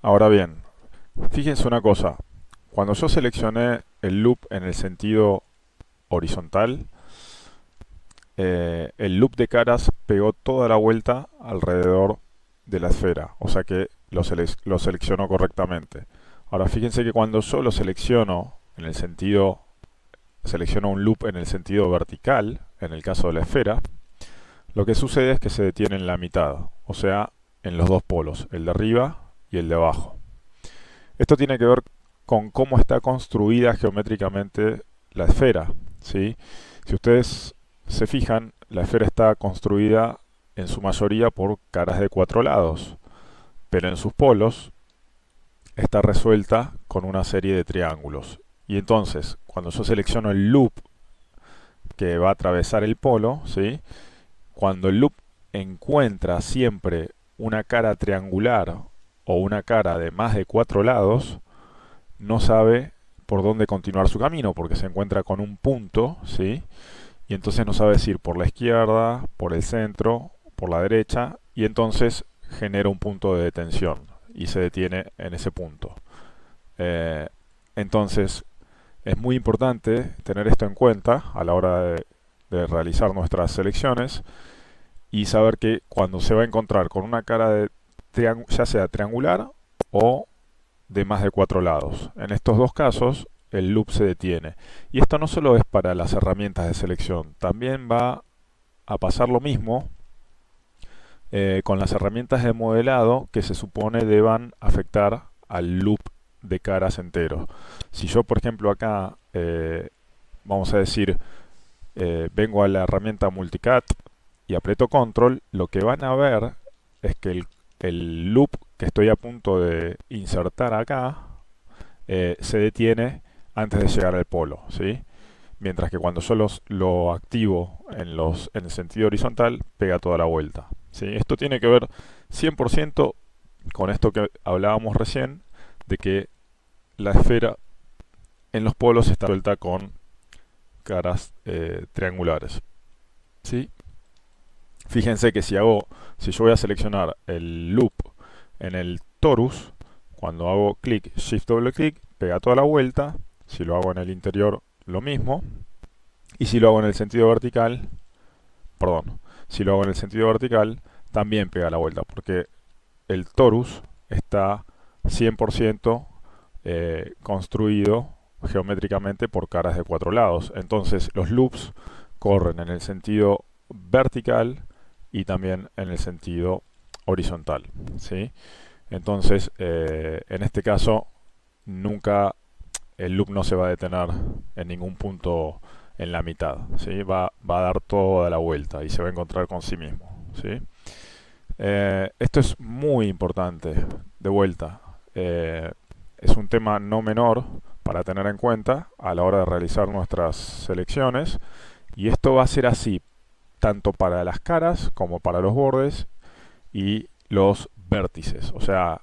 Ahora bien, fíjense una cosa. Cuando yo seleccioné el loop en el sentido horizontal, el loop de caras pegó toda la vuelta alrededor de la esfera, o sea que lo seleccionó correctamente. Ahora fíjense que cuando yo lo selecciono en el sentido, selecciono un loop en el sentido vertical, en el caso de la esfera, lo que sucede es que se detiene en la mitad, o sea, en los dos polos, el de arriba y el de abajo. Esto tiene que ver con cómo está construida geométricamente la esfera, ¿sí? Si ustedes se fijan, la esfera está construida en su mayoría por caras de cuatro lados, pero en sus polos está resuelta con una serie de triángulos. Y entonces, cuando yo selecciono el loop que va a atravesar el polo, ¿sí? Cuando el loop encuentra siempre una cara triangular o una cara de más de cuatro lados, no sabe por dónde continuar su camino, porque se encuentra con un punto, ¿sí? Y entonces no sabe si ir por la izquierda, por el centro, por la derecha, y entonces genera un punto de detención y se detiene en ese punto. Eh, entonces, es muy importante tener esto en cuenta a la hora de realizar nuestras selecciones y saber que cuando se va a encontrar con una cara de ya sea triangular o de más de cuatro lados. En estos dos casos, el loop se detiene. Y esto no solo es para las herramientas de selección, también va a pasar lo mismo con las herramientas de modelado que se supone deban afectar al loop de caras entero. Si yo, por ejemplo, acá, vamos a decir, vengo a la herramienta Multicat y aprieto Control, lo que van a ver es que el loop que estoy a punto de insertar acá se detiene antes de llegar al polo, ¿sí? Mientras que cuando yo lo activo en el sentido horizontal, pega toda la vuelta, ¿sí? Esto tiene que ver 100% con esto que hablábamos recién, de que la esfera en los polos está suelta con caras triangulares, ¿sí? Fíjense que si yo voy a seleccionar el loop en el torus, cuando hago clic, shift doble clic, pega toda la vuelta. Si lo hago en el interior, lo mismo. Y si lo hago en el sentido vertical, perdón, si lo hago en el sentido vertical, también pega la vuelta, porque el torus está 100% construido geométricamente por caras de cuatro lados. Entonces los loops corren en el sentido vertical y también en el sentido horizontal, ¿sí? Entonces, en este caso, nunca el loop no se va a detener en ningún punto en la mitad, ¿sí? Va a dar toda la vuelta y se va a encontrar con sí mismo, ¿sí? Esto es muy importante, de vuelta. Es un tema no menor para tener en cuenta a la hora de realizar nuestras selecciones, y esto va a ser así tanto para las caras como para los bordes y los vértices. O sea,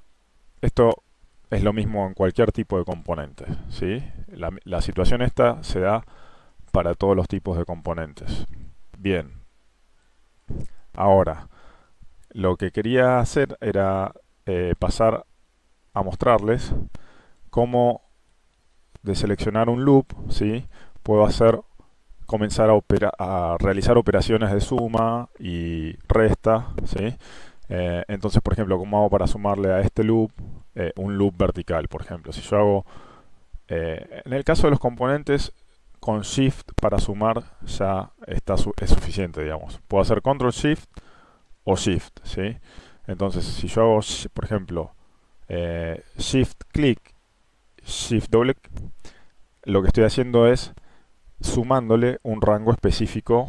esto es lo mismo en cualquier tipo de componente, ¿sí? La situación esta se da para todos los tipos de componentes. Bien, ahora, lo que quería hacer era pasar a mostrarles cómo de seleccionar un loop, ¿sí? Puedo comenzar a realizar operaciones de suma y resta, ¿sí? Entonces, por ejemplo, ¿cómo hago para sumarle a este loop un loop vertical, por ejemplo? Si yo hago, en el caso de los componentes, con Shift para sumar ya es suficiente, digamos. Puedo hacer Control Shift o Shift, ¿sí? Entonces, si yo hago, por ejemplo, Shift clic, Shift doble, lo que estoy haciendo es sumándole un rango específico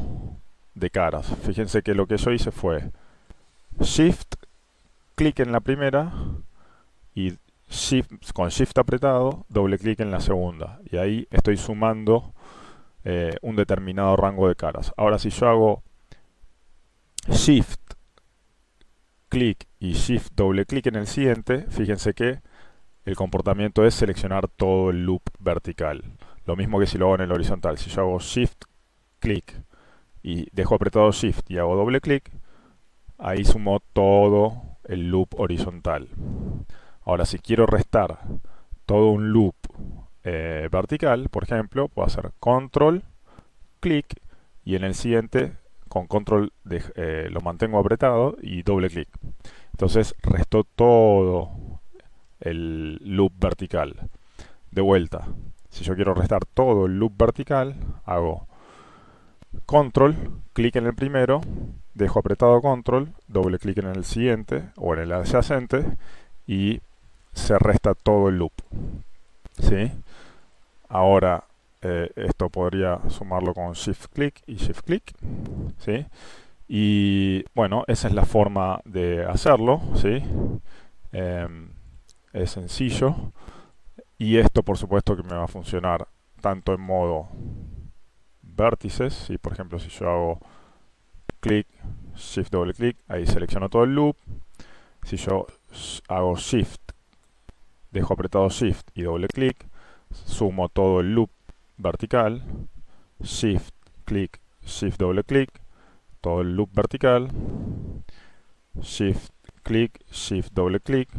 de caras. Fíjense que lo que yo hice fue Shift, clic en la primera y con Shift apretado, doble clic en la segunda. Y ahí estoy sumando un determinado rango de caras. Ahora si yo hago Shift, clic y Shift doble clic en el siguiente, fíjense que el comportamiento es seleccionar todo el loop vertical. Lo mismo que si lo hago en el horizontal. Si yo hago Shift, clic y dejo apretado Shift y hago doble clic, ahí sumo todo el loop horizontal. Ahora, si quiero restar todo un loop vertical, por ejemplo, puedo hacer control, clic, y en el siguiente con control lo mantengo apretado y doble clic. Entonces restó todo el loop vertical. De vuelta, si yo quiero restar todo el loop vertical, hago control, clic en el primero, dejo apretado control, doble clic en el siguiente o en el adyacente y se resta todo el loop. ¿Sí? Ahora esto podría sumarlo con shift clic y shift clic. ¿Sí? Y bueno, esa es la forma de hacerlo. ¿Sí? Es sencillo. Y esto por supuesto que me va a funcionar tanto en modo vértices. ¿Sí? Por ejemplo, si yo hago clic, shift doble clic, ahí selecciono todo el loop. Si yo hago shift, dejo apretado shift y doble clic, sumo todo el loop vertical, shift clic, shift doble clic, todo el loop vertical, shift clic, shift doble clic,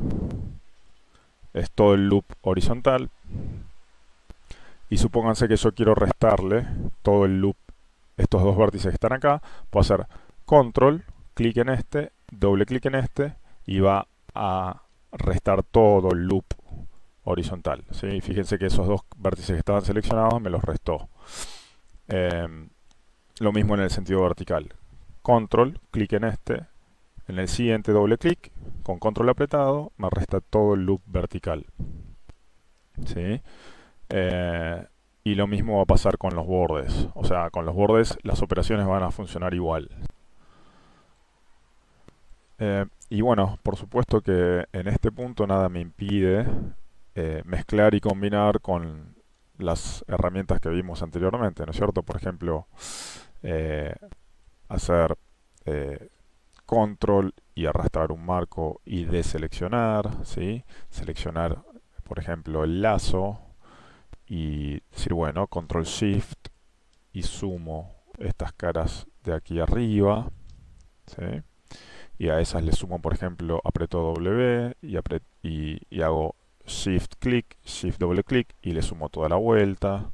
es todo el loop horizontal. Y supónganse que yo quiero restarle todo el loop, estos dos vértices que están acá, puedo hacer control, clic en este, doble clic en este y va a restar todo el loop horizontal. ¿Sí? Fíjense que esos dos vértices que estaban seleccionados me los restó. Lo mismo en el sentido vertical. Control, clic en este, en el siguiente doble clic, con control apretado me resta todo el loop vertical. ¿Sí? Y lo mismo va a pasar con los bordes. O sea, con los bordes las operaciones van a funcionar igual. Y bueno, por supuesto que en este punto nada me impide mezclar y combinar con las herramientas que vimos anteriormente, ¿no es cierto? Por ejemplo, hacer control y arrastrar un marco y deseleccionar, ¿sí? Seleccionar, por ejemplo, el lazo y decir, bueno, control shift y sumo estas caras de aquí arriba, ¿sí? Y a esas le sumo, por ejemplo, aprieto W y hago shift clic, shift doble clic y le sumo toda la vuelta,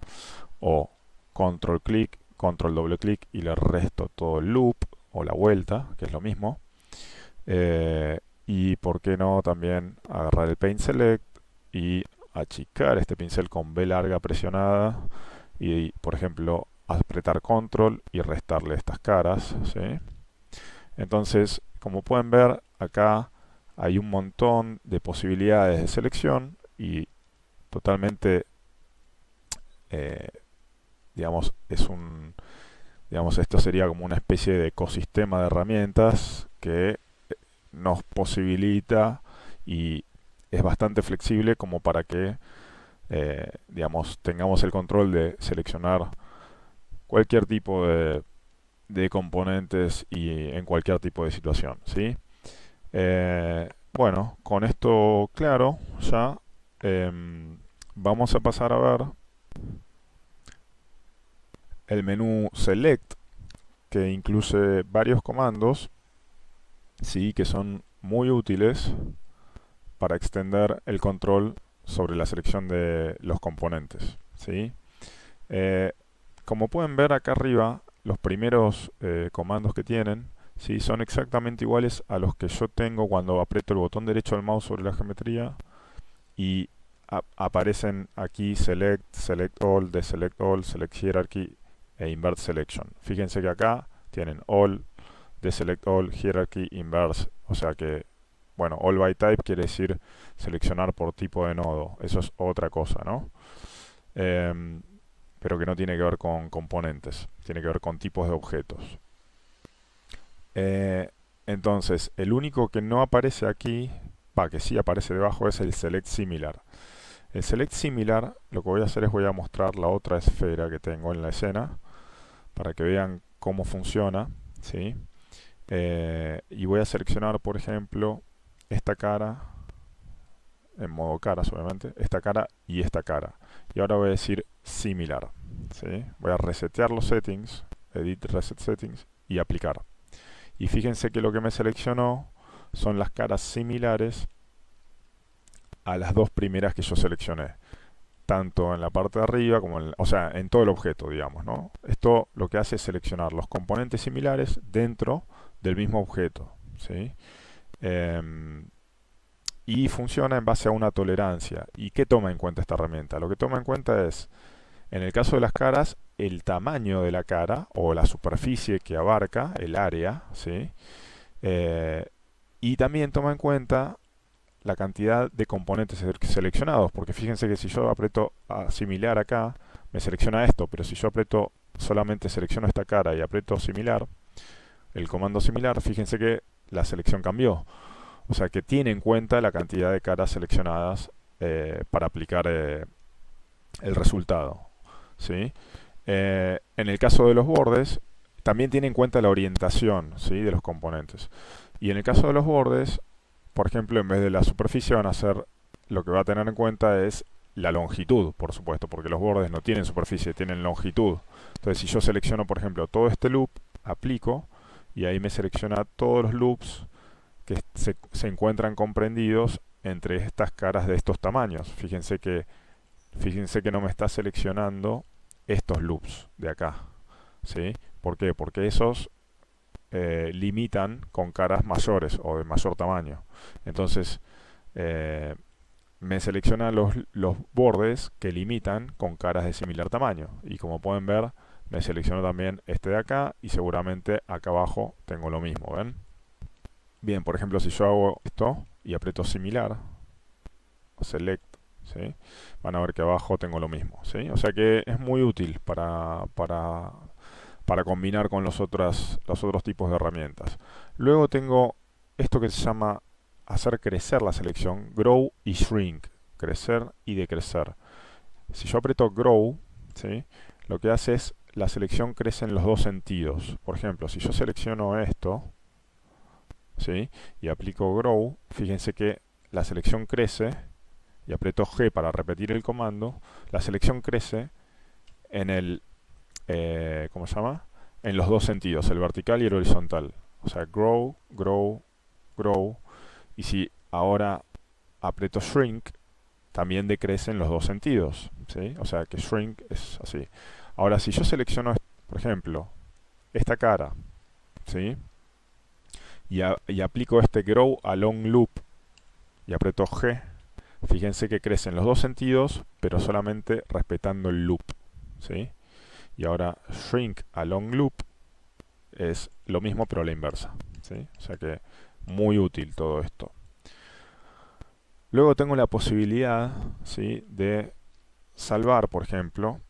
o control clic, control doble clic y le resto todo el loop o la vuelta, que es lo mismo. Y por qué no también agarrar el Paint Select y achicar este pincel con B larga presionada y, por ejemplo, apretar control y restarle estas caras, ¿sí? Entonces, como pueden ver, acá hay un montón de posibilidades de selección y totalmente, digamos, esto sería como una especie de ecosistema de herramientas que nos posibilita y es bastante flexible como para que, digamos, tengamos el control de seleccionar cualquier tipo de componentes y en cualquier tipo de situación, ¿sí? Bueno, con esto claro, ya vamos a pasar a ver el menú Select, que incluye varios comandos, sí, que son muy útiles para extender el control sobre la selección de los componentes, ¿sí? Como pueden ver acá arriba, los primeros comandos que tienen, ¿sí? Son exactamente iguales a los que yo tengo cuando aprieto el botón derecho del mouse sobre la geometría y aparecen aquí Select, Select All, Deselect All, Select Hierarchy e Invert Selection. Fíjense que acá tienen All, Deselect All, Hierarchy, Inverse, o sea que, bueno, All by Type quiere decir seleccionar por tipo de nodo, eso es otra cosa, ¿no? Pero que no tiene que ver con componentes, tiene que ver con tipos de objetos. Entonces, el único que no aparece aquí, que sí aparece debajo, es el Select Similar. El Select Similar, lo que voy a hacer es voy a mostrar la otra esfera que tengo en la escena, para que vean cómo funciona, ¿sí? Y voy a seleccionar, por ejemplo, esta cara, en modo caras obviamente, esta cara y esta cara. Y ahora voy a decir Similar, ¿sí? Voy a resetear los settings, Edit Reset Settings y aplicar. Y fíjense que lo que me seleccionó son las caras similares a las dos primeras que yo seleccioné, tanto en la parte de arriba como en, o sea, en todo el objeto, digamos, ¿no? Esto lo que hace es seleccionar los componentes similares dentro del mismo objeto, ¿sí? Y funciona en base a una tolerancia. ¿Y qué toma en cuenta esta herramienta? Lo que toma en cuenta es, en el caso de las caras, el tamaño de la cara o la superficie que abarca, el área, ¿sí? Y también toma en cuenta la cantidad de componentes seleccionados, porque fíjense que si yo aprieto asimilar acá, me selecciona esto, pero si yo aprieto solamente selecciono esta cara y aprieto similar, el comando similar, fíjense que la selección cambió. O sea que tiene en cuenta la cantidad de caras seleccionadas para aplicar el resultado, ¿sí? En el caso de los bordes, también tiene en cuenta la orientación, ¿sí?, de los componentes. Y en el caso de los bordes, por ejemplo, en vez de la superficie van a ser, lo que va a tener en cuenta es la longitud, por supuesto, porque los bordes no tienen superficie, tienen longitud. Entonces, si yo selecciono, por ejemplo, todo este loop, aplico, y ahí me selecciona todos los loops que se encuentran comprendidos entre estas caras de estos tamaños. Fíjense que no me está seleccionando estos loops de acá, ¿sí? ¿Por qué? Porque esos limitan con caras mayores o de mayor tamaño. Entonces me selecciona los bordes que limitan con caras de similar tamaño. Y como pueden ver, me seleccionó también este de acá y seguramente acá abajo tengo lo mismo, ¿ven? Bien, por ejemplo, si yo hago esto y aprieto similar, select, ¿sí?, van a ver que abajo tengo lo mismo, ¿sí? O sea que es muy útil para combinar con los otros tipos de herramientas. Luego tengo esto que se llama hacer crecer la selección, grow y shrink, crecer y decrecer. Si yo aprieto grow, ¿sí?, lo que hace es la selección crece en los dos sentidos. Por ejemplo, si yo selecciono esto, ¿sí?, y aplico grow, fíjense que la selección crece, y aprieto G para repetir el comando, la selección crece en el ¿cómo se llama?, en los dos sentidos, el vertical y el horizontal. O sea, grow, grow, grow. Y si ahora aprieto shrink, también decrece en los dos sentidos, ¿sí? O sea que shrink es así. Ahora, si yo selecciono, por ejemplo, esta cara, ¿sí?, y aplico este grow along loop y aprieto G, fíjense que crece en los dos sentidos, pero solamente respetando el loop, ¿sí? Y ahora shrink along loop es lo mismo pero a la inversa, ¿sí? O sea que muy útil todo esto. Luego tengo la posibilidad, ¿sí?, de salvar, por ejemplo,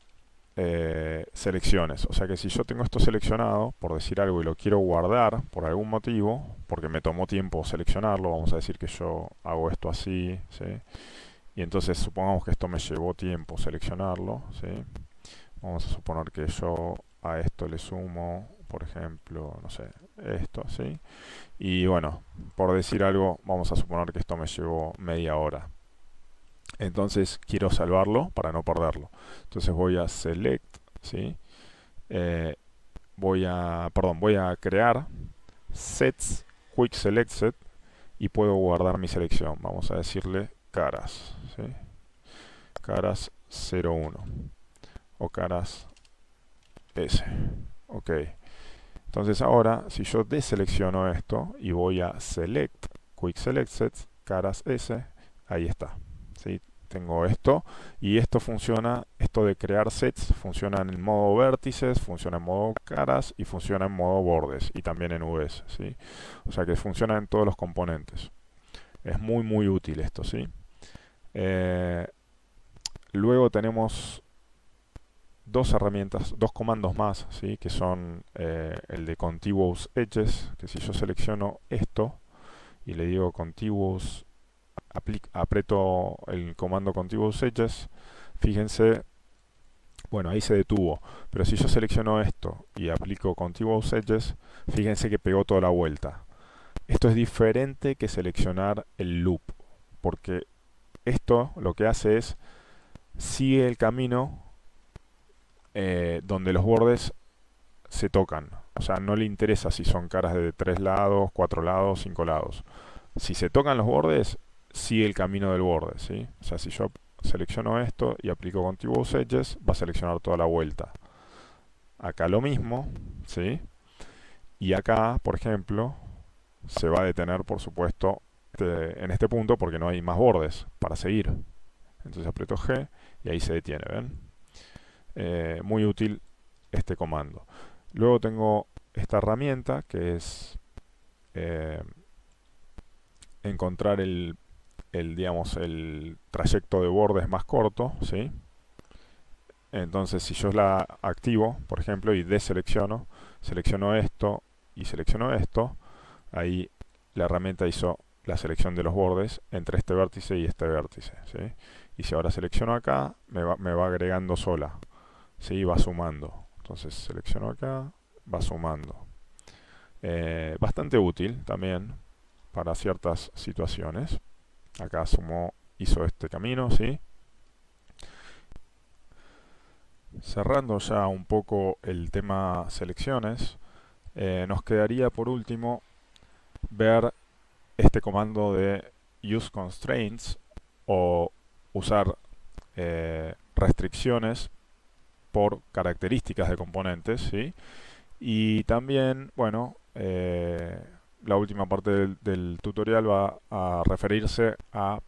selecciones. O sea que si yo tengo esto seleccionado, por decir algo, y lo quiero guardar por algún motivo, porque me tomó tiempo seleccionarlo, vamos a decir que yo hago esto así, ¿sí?, y entonces supongamos que esto me llevó tiempo seleccionarlo, ¿sí? Vamos a suponer que yo a esto le sumo, por ejemplo, no sé, esto, ¿sí? Y bueno, por decir algo, vamos a suponer que esto me llevó media hora. Entonces quiero salvarlo para no perderlo. Entonces voy a select, ¿sí? Voy a crear sets, quick select set, y puedo guardar mi selección. Vamos a decirle caras, ¿sí?, caras 01 o caras S. Ok. Entonces ahora, si yo deselecciono esto y voy a select, quick select sets, caras S, ahí está, ¿sí? Tengo esto, y esto funciona, esto de crear sets, funciona en modo vértices, funciona en modo caras y funciona en modo bordes y también en Vs, ¿sí? O sea que funciona en todos los componentes. Es muy muy útil esto, ¿sí? Luego tenemos dos herramientas, dos comandos más, ¿sí?, que son el de Contiguous Edges, que si yo selecciono esto y le digo Contiguous, aprieto el comando Contiguous Edges, fíjense, bueno, ahí se detuvo, pero si yo selecciono esto y aplico Contiguous Edges, fíjense que pegó toda la vuelta. Esto es diferente que seleccionar el loop, porque esto lo que hace es sigue el camino donde los bordes se tocan. O sea, no le interesa si son caras de 3 lados, 4 lados, 5 lados. Si se tocan los bordes, sigue el camino del borde, ¿sí? O sea, si yo selecciono esto y aplico Contiguous Edges, va a seleccionar toda la vuelta. Acá lo mismo, ¿sí? Y acá, por ejemplo, se va a detener, por supuesto, en este punto porque no hay más bordes para seguir. Entonces aprieto G y ahí se detiene, ¿ven? Muy útil este comando. Luego tengo esta herramienta que es encontrar digamos, el trayecto de bordes más corto, ¿sí? Entonces si yo la activo, por ejemplo, y deselecciono, selecciono esto y selecciono esto, ahí la herramienta hizo la selección de los bordes entre este vértice y este vértice, ¿sí? Y si ahora selecciono acá, me va agregando sola, ¿sí? Va sumando. Entonces selecciono acá, va sumando. Bastante útil también para ciertas situaciones. Acá sumó, hizo este camino, ¿sí? Cerrando ya un poco el tema selecciones, nos quedaría por último ver este comando de use constraints o usar restricciones por características de componentes, ¿sí? Y también, bueno, la última parte del tutorial va a referirse a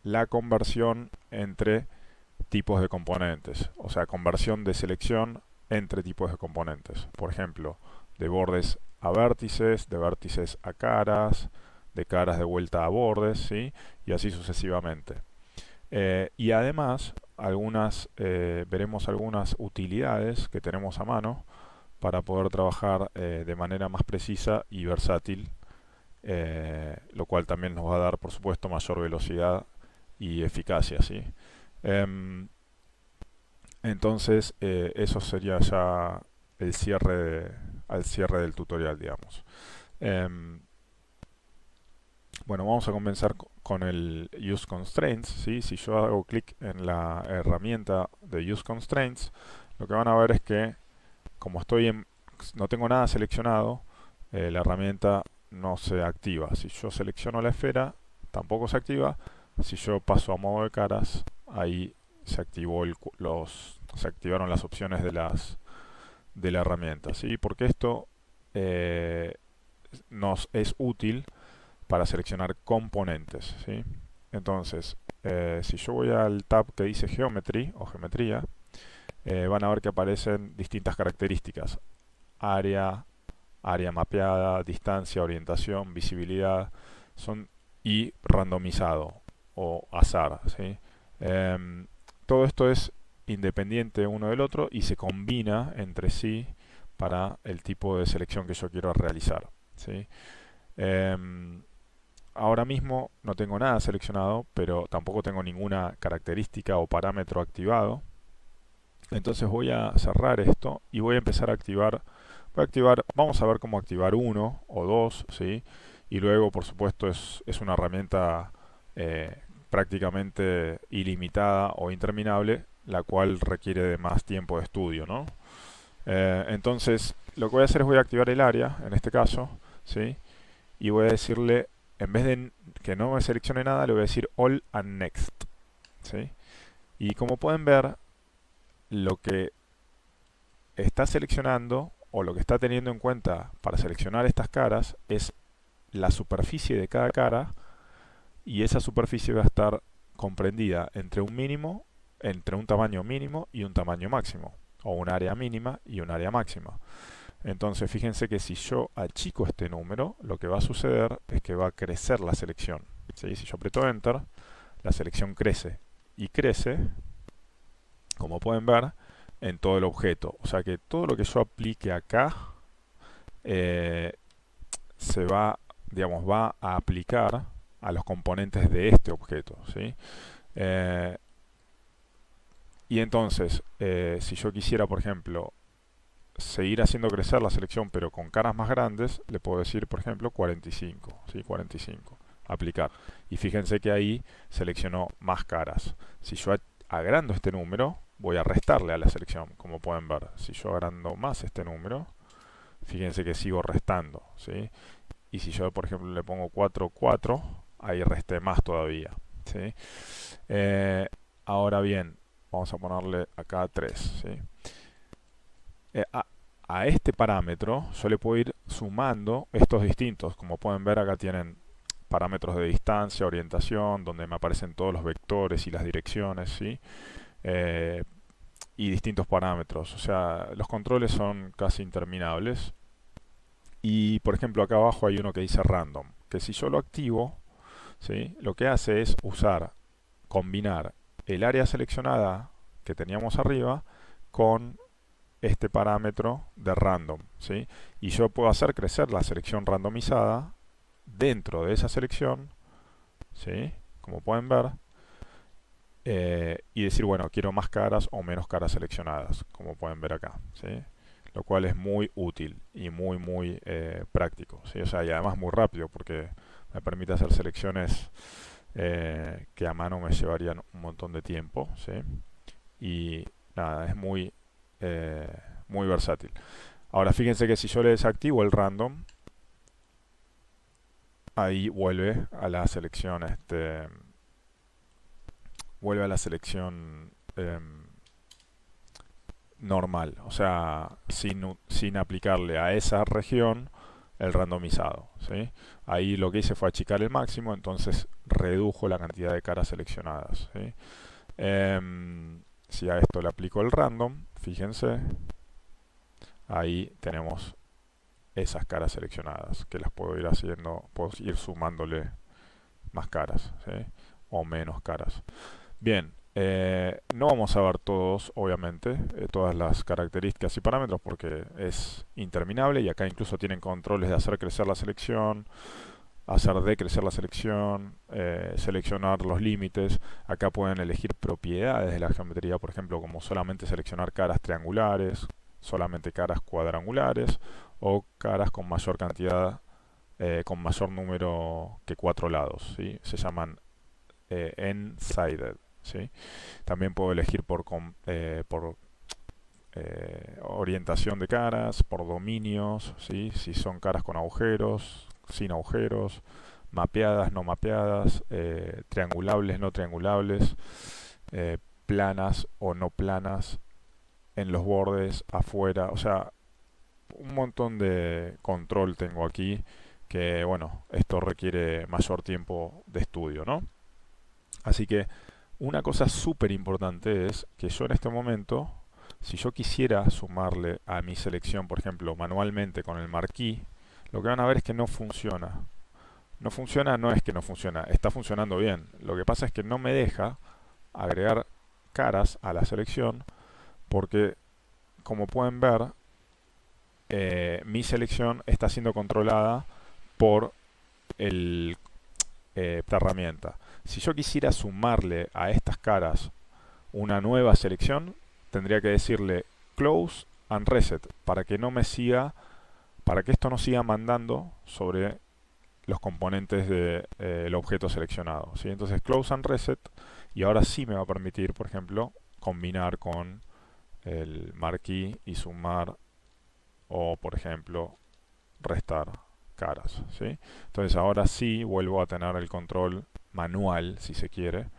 la conversión entre tipos de componentes, o sea, conversión de selección entre tipos de componentes. Por ejemplo, de bordes a vértices, de vértices a caras, de caras de vuelta a bordes, ¿sí? Y así sucesivamente. Y además, veremos algunas utilidades que tenemos a mano para poder trabajar de manera más precisa y versátil, lo cual también nos va a dar, por supuesto, mayor velocidad y eficacia, ¿sí? Entonces, eso sería ya el al cierre del tutorial, digamos. Bueno, vamos a comenzar con el Use Constraints, ¿sí? Si yo hago clic en la herramienta de Use Constraints, lo que van a ver es que como no tengo nada seleccionado, la herramienta no se activa. Si yo selecciono la esfera, tampoco se activa. Si yo paso a modo de caras, ahí se activaron las opciones de la herramienta, ¿sí? Porque esto nos es útil para seleccionar componentes, ¿sí? Entonces, si yo voy al tab que dice Geometry o Geometría, van a ver que aparecen distintas características: área, área mapeada, distancia, orientación, visibilidad, y randomizado o azar, ¿sí? Todo esto es independiente uno del otro y se combina entre sí para el tipo de selección que yo quiero realizar, ¿sí? Ahora mismo no tengo nada seleccionado, pero tampoco tengo ninguna característica o parámetro activado. Entonces voy a cerrar esto y voy a empezar a activar. Vamos a ver cómo activar uno o dos, ¿sí? Y luego, por supuesto, es una herramienta prácticamente ilimitada o interminable, la cual requiere de más tiempo de estudio, ¿no? Entonces, lo que voy a hacer es voy a activar el área, en este caso, ¿sí? Y voy a decirle, en vez de que no me seleccione nada, le voy a decir All and Next, ¿sí? Y como pueden ver, lo que está seleccionando o lo que está teniendo en cuenta para seleccionar estas caras es la superficie de cada cara, y esa superficie va a estar comprendida entre un tamaño mínimo y un tamaño máximo, o un área mínima y un área máxima. Entonces fíjense que si yo achico este número, lo que va a suceder es que va a crecer la selección, ¿sí? Si yo aprieto Enter, la selección crece y crece, como pueden ver, en todo el objeto. O sea que todo lo que yo aplique acá va a aplicar a los componentes de este objeto, ¿sí? Y entonces, si yo quisiera, por ejemplo, seguir haciendo crecer la selección pero con caras más grandes, le puedo decir, por ejemplo, 45, ¿sí? 45, aplicar. Y fíjense que ahí seleccionó más caras. Si yo agrando este número, voy a restarle a la selección, como pueden ver. Si yo agrando más este número, fíjense que sigo restando, ¿sí? Y si yo, por ejemplo, le pongo 4, 4, ahí resté más todavía. ¿sí? Eh, Ahora bien, vamos a ponerle acá 3, ¿sí? Eh, a, a este parámetro yo le puedo ir sumando estos distintos. Como pueden ver, acá tienen parámetros de distancia, orientación, donde me aparecen todos los vectores y las direcciones, ¿sí? Eh, y distintos parámetros. O sea, los controles son casi interminables. Y por ejemplo, acá abajo hay uno que dice random, que si yo lo activo, ¿sí? Lo que hace es combinar el área seleccionada que teníamos arriba con este parámetro de random, ¿sí? Y yo puedo hacer crecer la selección randomizada dentro de esa selección, ¿sí? Como pueden ver, y decir, bueno, quiero más caras o menos caras seleccionadas, como pueden ver acá, ¿sí? Lo cual es muy útil y muy práctico, ¿sí? O sea, y además muy rápido porque me permite hacer selecciones que a mano me llevarían un montón de tiempo, ¿sí? Y nada, es muy versátil. Ahora fíjense que si yo le desactivo el random, ahí vuelve a la selección normal, o sea, sin aplicarle a esa región el randomizado, ¿sí? Ahí lo que hice fue achicar el máximo, entonces redujo la cantidad de caras seleccionadas, ¿sí? Si a esto le aplico el random, fíjense, ahí tenemos esas caras seleccionadas, que las puedo ir haciendo, puedo ir sumándole más caras, ¿sí? O menos caras. Bien, no vamos a ver todos, obviamente, todas las características y parámetros porque es interminable y acá incluso tienen controles de hacer crecer la selección, hacer decrecer la selección, seleccionar los límites. Acá pueden elegir propiedades de la geometría, por ejemplo, como solamente seleccionar caras triangulares, solamente caras cuadrangulares o caras con mayor cantidad, con mayor número que 4 lados, ¿sí? Se llaman n-sided, ¿sí? También puedo elegir por orientación de caras, por dominios, ¿sí? Si son caras con agujeros, sin agujeros, mapeadas, no mapeadas, triangulables, no triangulables, planas o no planas, en los bordes, afuera, o sea, un montón de control tengo aquí que, bueno, esto requiere mayor tiempo de estudio, ¿no? Así que una cosa súper importante es que yo en este momento, si yo quisiera sumarle a mi selección, por ejemplo, manualmente con el marquí, lo que van a ver es que no funciona. No funciona, no es que no funciona, está funcionando bien. Lo que pasa es que no me deja agregar caras a la selección porque, como pueden ver, mi selección está siendo controlada por esta herramienta. Si yo quisiera sumarle a estas caras una nueva selección, tendría que decirle close and reset para que no me siga, para que esto no siga mandando sobre los componentes del objeto seleccionado, ¿sí? Entonces close and reset, y ahora sí me va a permitir, por ejemplo, combinar con el marquee y sumar, o por ejemplo restar caras, ¿sí? Entonces ahora sí vuelvo a tener el control manual, si se quiere,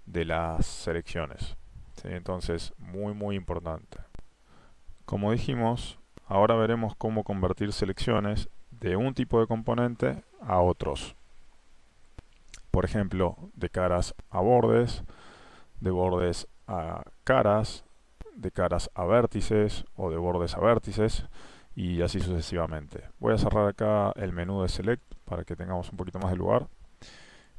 de las selecciones, ¿sí? Entonces muy importante. Como dijimos, ahora veremos cómo convertir selecciones de un tipo de componente a otros. Por ejemplo, de caras a bordes, de bordes a caras, de caras a vértices o de bordes a vértices, y así sucesivamente. Voy a cerrar acá el menú de Select para que tengamos un poquito más de lugar.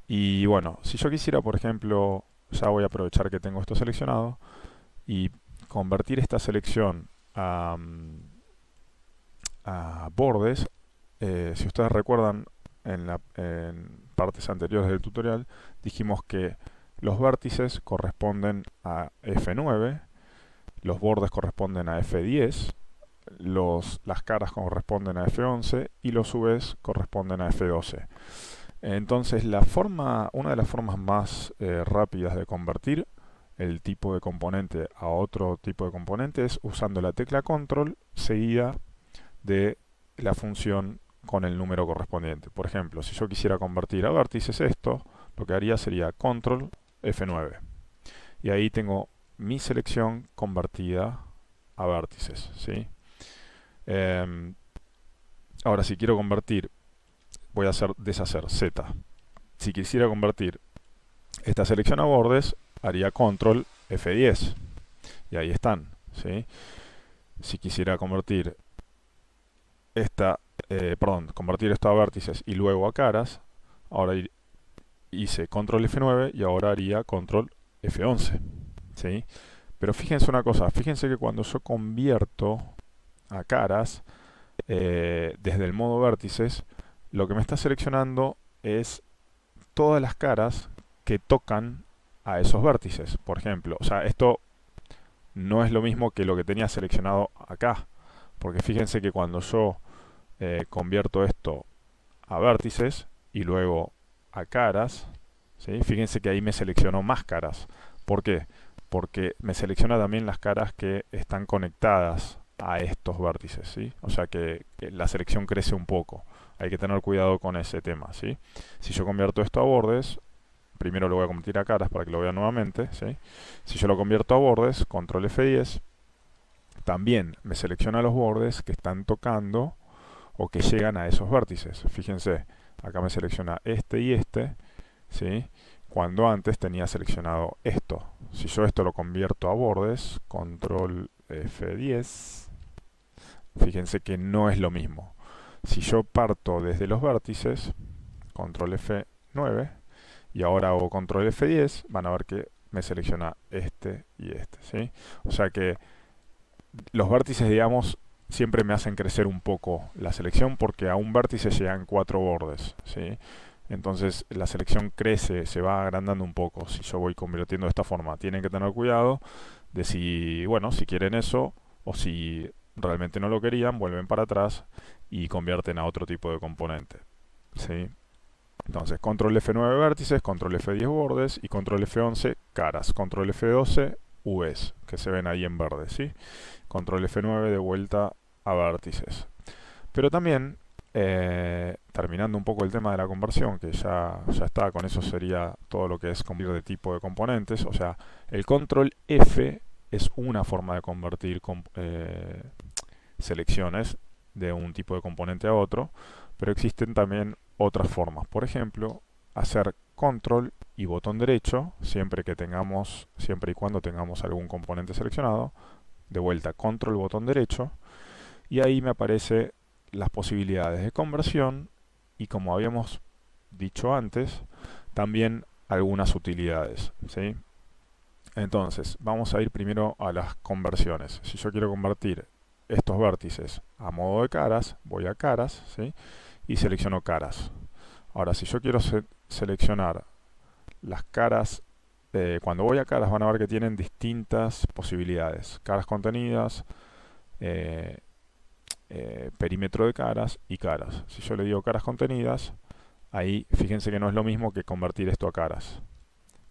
Y bueno, si yo quisiera, por ejemplo, ya voy a aprovechar que tengo esto seleccionado y convertir esta selección a bordes. Si ustedes recuerdan, en partes anteriores del tutorial dijimos que los vértices corresponden a F9, los bordes corresponden a F10, las caras corresponden a F11 y los UVs corresponden a F12. Entonces una de las formas más rápidas de convertir el tipo de componente a otro tipo de componente es usando la tecla control seguida de la función con el número correspondiente. Por ejemplo, si yo quisiera convertir a vértices esto, lo que haría sería control F9. Y ahí tengo mi selección convertida a vértices, ¿sí? Ahora, si quiero convertir, voy a deshacer Z. Si quisiera convertir esta selección a bordes, haría control F10. Y ahí están, ¿sí? Si quisiera convertir convertir esto a vértices y luego a caras, ahora hice control F9 y ahora haría control F11, ¿sí? Pero fíjense una cosa, fíjense que cuando yo convierto a caras desde el modo vértices, lo que me está seleccionando es todas las caras que tocan a esos vértices, por ejemplo. O sea, esto no es lo mismo que lo que tenía seleccionado acá, porque fíjense que cuando yo convierto esto a vértices y luego a caras, ¿sí? Fíjense que ahí me seleccionó más caras. ¿Por qué? Porque me selecciona también las caras que están conectadas a estos vértices, ¿sí? O sea que la selección crece un poco. Hay que tener cuidado con ese tema, ¿sí? Si yo convierto esto a bordes, primero lo voy a convertir a caras para que lo vean nuevamente, ¿sí? Si yo lo convierto a bordes, control F10, también me selecciona los bordes que están tocando o que llegan a esos vértices. Fíjense, acá me selecciona este y este, ¿sí? Cuando antes tenía seleccionado esto. Si yo esto lo convierto a bordes, control F10, fíjense que no es lo mismo. Si yo parto desde los vértices, control F9, y ahora hago control F10, van a ver que me selecciona este y este, ¿sí? O sea que los vértices, digamos, siempre me hacen crecer un poco la selección porque a un vértice llegan 4 bordes, ¿sí? Entonces la selección crece, se va agrandando un poco si yo voy convirtiendo de esta forma. Tienen que tener cuidado de si, bueno, si quieren eso o si realmente no lo querían, vuelven para atrás y convierten a otro tipo de componente, ¿sí? Entonces, control F9 vértices, control F10 bordes y control F11 caras, control F12 Vs, que se ven ahí en verde, ¿sí? Control F9 de vuelta a vértices. Pero también, terminando un poco el tema de la conversión, que ya está, con eso sería todo lo que es convertir de tipo de componentes. O sea, el control F es una forma de convertir selecciones de un tipo de componente a otro, pero existen también otras formas. Por ejemplo, hacer control y botón derecho siempre y cuando tengamos algún componente seleccionado. De vuelta, control botón derecho, y ahí me aparece las posibilidades de conversión y, como habíamos dicho antes, también algunas utilidades, ¿sí? Entonces, vamos a ir primero a las conversiones. Si yo quiero convertir estos vértices a modo de caras, voy a caras, ¿sí? Y selecciono caras. Ahora, si yo quiero seleccionar las caras, cuando voy a caras van a ver que tienen distintas posibilidades. Caras contenidas, perímetro de caras y caras. Si yo le digo caras contenidas, ahí fíjense que no es lo mismo que convertir esto a caras.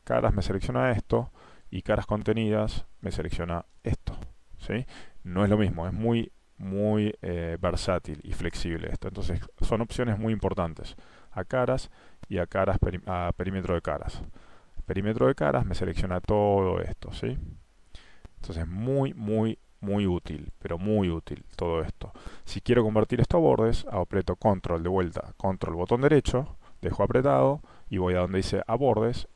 Caras me selecciona esto y caras contenidas me selecciona esto, ¿sí? No es lo mismo, es muy versátil y flexible esto. Entonces son opciones muy importantes. A caras y a caras a perímetro de caras. Perímetro de caras me selecciona todo esto, ¿sí? Entonces muy útil, pero muy útil todo esto. Si quiero convertir esto a bordes, aprieto control de vuelta, control botón derecho, dejo apretado y voy a donde dice a bordes.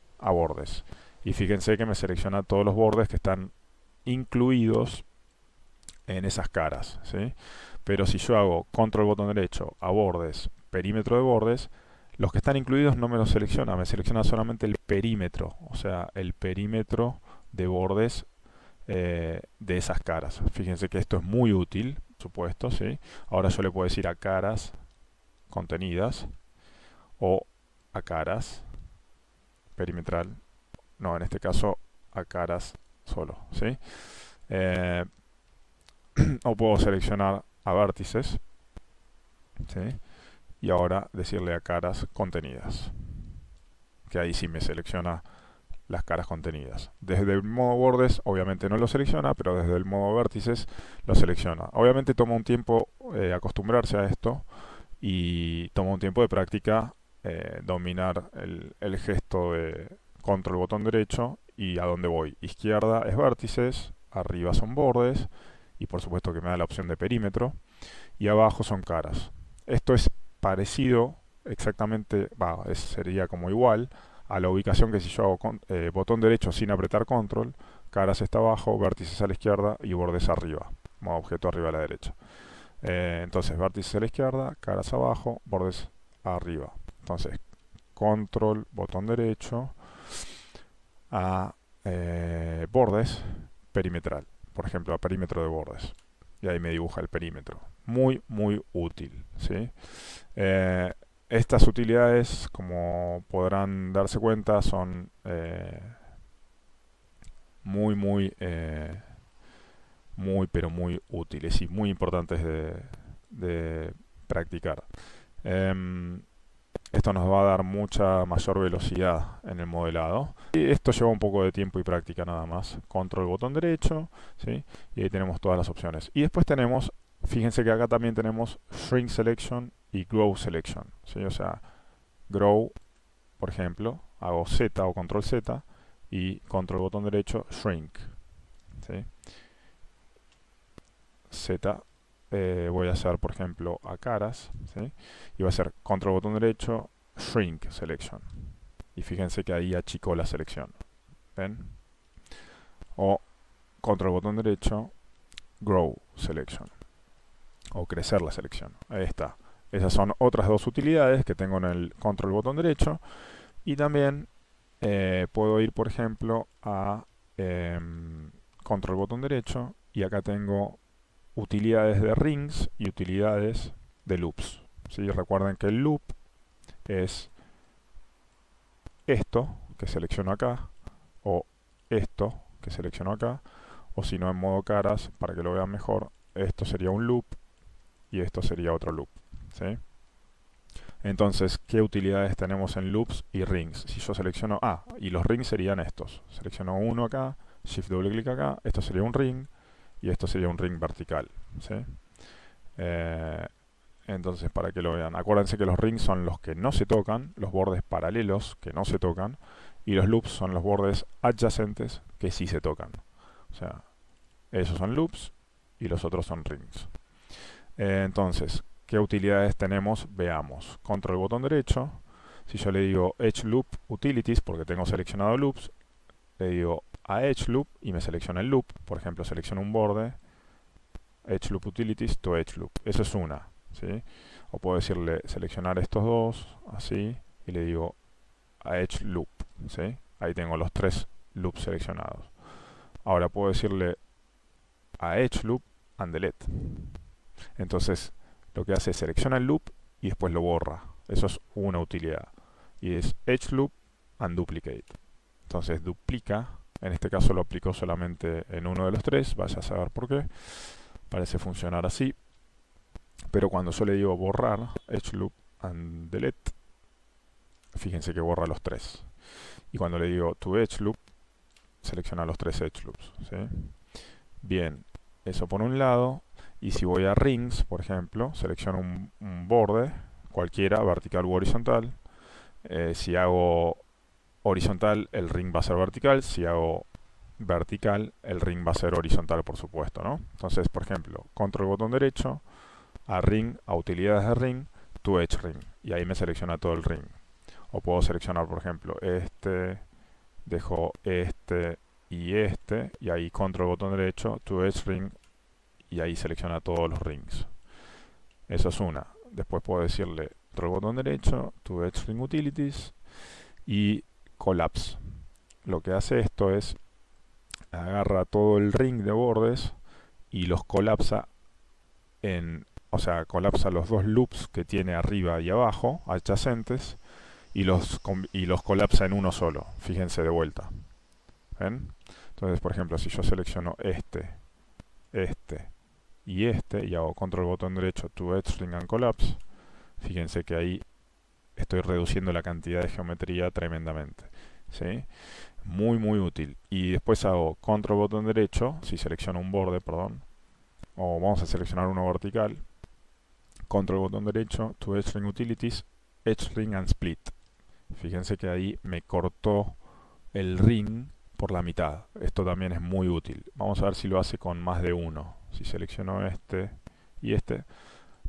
Y fíjense que me selecciona todos los bordes que están incluidos en esas caras, ¿sí? Pero si yo hago control botón derecho, a bordes, perímetro de bordes, los que están incluidos no me los selecciona, me selecciona solamente el perímetro, o sea, el perímetro de bordes de esas caras. Fíjense que esto es muy útil, por supuesto, ¿sí? Ahora yo le puedo decir a caras contenidas o a caras perimetral, no, en este caso a caras solo, ¿sí? O puedo seleccionar a vértices, ¿sí? Y ahora decirle a caras contenidas, que ahí sí me selecciona las caras contenidas. Desde el modo bordes obviamente no lo selecciona, pero desde el modo vértices lo selecciona. Obviamente toma un tiempo acostumbrarse a esto y toma un tiempo de práctica dominar el gesto de control botón derecho y a dónde voy. Izquierda es vértices, arriba son bordes y por supuesto que me da la opción de perímetro y abajo son caras. Esto es parecido exactamente, sería como igual a la ubicación que si yo hago botón derecho sin apretar control, caras está abajo, vértices a la izquierda y bordes arriba, como objeto arriba a la derecha. Entonces vértices a la izquierda, caras abajo, bordes arriba. Entonces control botón derecho a bordes perimetral, por ejemplo a perímetro de bordes, y ahí me dibuja el perímetro. Muy útil, ¿sí? Estas utilidades, como podrán darse cuenta, son pero muy útiles y muy importantes de practicar. Esto nos va a dar mucha mayor velocidad en el modelado. Y esto lleva un poco de tiempo y práctica nada más. Control botón derecho, ¿sí? Y ahí tenemos todas las opciones. Y después tenemos, fíjense que acá también tenemos Shrink Selection y Grow Selection, ¿sí? O sea, Grow, por ejemplo, hago Z o Control Z y Control botón derecho, Shrink, ¿sí? Z voy a hacer, por ejemplo, a caras, ¿sí? Y voy a hacer control botón derecho, shrink selection. Y fíjense que ahí achicó la selección. ¿Ven? O control botón derecho, grow selection. O crecer la selección. Ahí está. Esas son otras dos utilidades que tengo en el control botón derecho. Y también puedo ir, por ejemplo, a control botón derecho. Y acá tengo utilidades de rings y utilidades de loops, ¿sí? Recuerden que el loop es esto que selecciono acá, o esto que selecciono acá, o si no en modo caras, para que lo vean mejor, esto sería un loop y esto sería otro loop, ¿sí? Entonces, ¿qué utilidades tenemos en loops y rings? Si yo selecciono, y los rings serían estos. Selecciono uno acá, shift doble clic acá, esto sería un ring, y esto sería un ring vertical, ¿sí? Entonces, para que lo vean, acuérdense que los rings son los que no se tocan, los bordes paralelos que no se tocan, y los loops son los bordes adyacentes que sí se tocan. O sea, esos son loops y los otros son rings. Entonces, ¿qué utilidades tenemos? Veamos. Control botón derecho. Si yo le digo Edge Loop Utilities, porque tengo seleccionado loops, le digo a Edge Loop y me selecciona el loop. Por ejemplo, selecciono un borde, Edge Loop Utilities to Edge Loop. Eso es una, ¿sí? O puedo decirle seleccionar estos dos, así, y le digo a Edge Loop, ¿sí? Ahí tengo los tres loops seleccionados. Ahora puedo decirle a Edge Loop and Delete. Entonces, lo que hace es selecciona el loop y después lo borra. Eso es una utilidad. Y es Edge Loop and Duplicate. Entonces duplica, en este caso lo aplico solamente en uno de los tres, vaya a saber por qué. Parece funcionar así. Pero cuando yo le digo borrar, Edge Loop and Delete, fíjense que borra los tres. Y cuando le digo to Edge Loop, selecciona los tres Edge Loops, ¿sí? Bien, eso por un lado. Y si voy a rings, por ejemplo, selecciono un borde, cualquiera, vertical u horizontal. Si hago horizontal, el ring va a ser vertical. Si hago vertical, el ring va a ser horizontal, por supuesto, ¿no? Entonces, por ejemplo, control botón derecho, a ring, a utilidades de ring, to edge ring. Y ahí me selecciona todo el ring. O puedo seleccionar, por ejemplo, dejo y ahí control botón derecho, to edge ring, y ahí selecciona todos los rings. Eso es una. Después puedo decirle control botón derecho, to edge ring utilities y collapse. Lo que hace esto es agarra todo el ring de bordes y los colapsa o sea, colapsa los dos loops que tiene arriba y abajo, adyacentes, y los colapsa en uno solo. Fíjense de vuelta. ¿Ven? Entonces, por ejemplo, si yo selecciono y hago control botón derecho to edge ring and collapse, fíjense que ahí estoy reduciendo la cantidad de geometría tremendamente, ¿sí? Muy útil. Y después hago control botón derecho, si selecciono un borde, perdón, o vamos a seleccionar uno vertical, control botón derecho to edge ring utilities edge ring and split. Fíjense que ahí me cortó el ring por la mitad. Esto también es muy útil. Vamos a ver si lo hace con más de uno. Si selecciono este y este,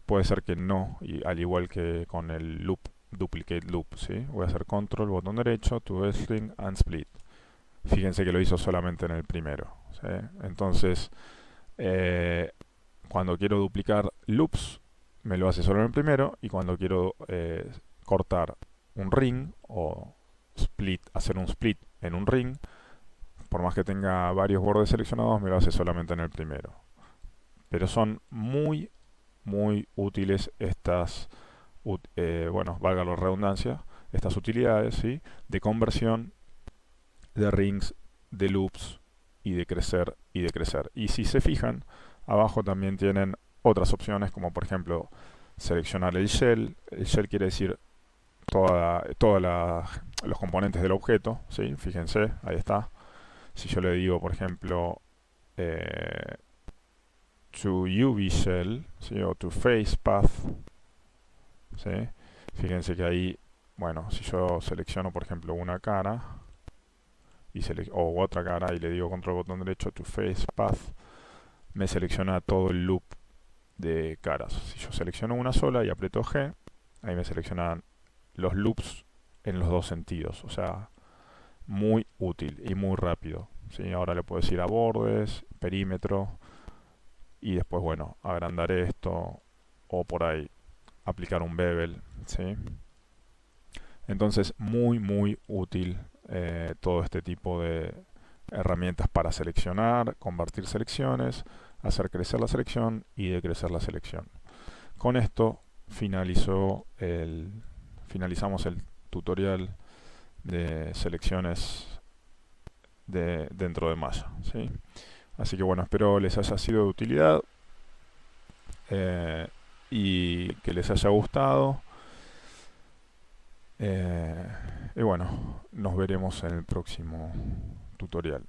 puede ser que no, y al igual que con el loop, duplicate loop, ¿sí? Voy a hacer control, botón derecho, to edge ring and split. Fíjense que lo hizo solamente en el primero, ¿sí? Entonces, cuando quiero duplicar loops, me lo hace solo en el primero, y cuando quiero cortar un ring o split, hacer un split en un ring, por más que tenga varios bordes seleccionados, me lo hace solamente en el primero. Pero son muy útiles estas, bueno, valga la redundancia, estas utilidades, ¿sí? De conversión de rings, de loops y de crecer y de crecer. Y si se fijan, abajo también tienen otras opciones, como por ejemplo seleccionar el shell. El shell quiere decir todos los componentes del objeto, ¿sí? Fíjense, ahí está. Si yo le digo, por ejemplo, to UV shell, ¿sí? O to face path, ¿sí? Fíjense que ahí, bueno, si yo selecciono, por ejemplo, una cara o otra cara y le digo control botón derecho to face path, me selecciona todo el loop de caras. Si yo selecciono una sola y aprieto G, ahí me seleccionan los loops en los dos sentidos. O sea, muy útil y muy rápido, ¿sí? Ahora le puedo decir a bordes, perímetro, y después, bueno, agrandar esto o por ahí aplicar un bevel, ¿sí? Entonces, muy útil todo este tipo de herramientas para seleccionar, convertir selecciones, hacer crecer la selección y decrecer la selección. Con esto finalizamos el tutorial de selecciones dentro de Maya, ¿sí? Así que bueno, espero les haya sido de utilidad y que les haya gustado. Y bueno, nos veremos en el próximo tutorial.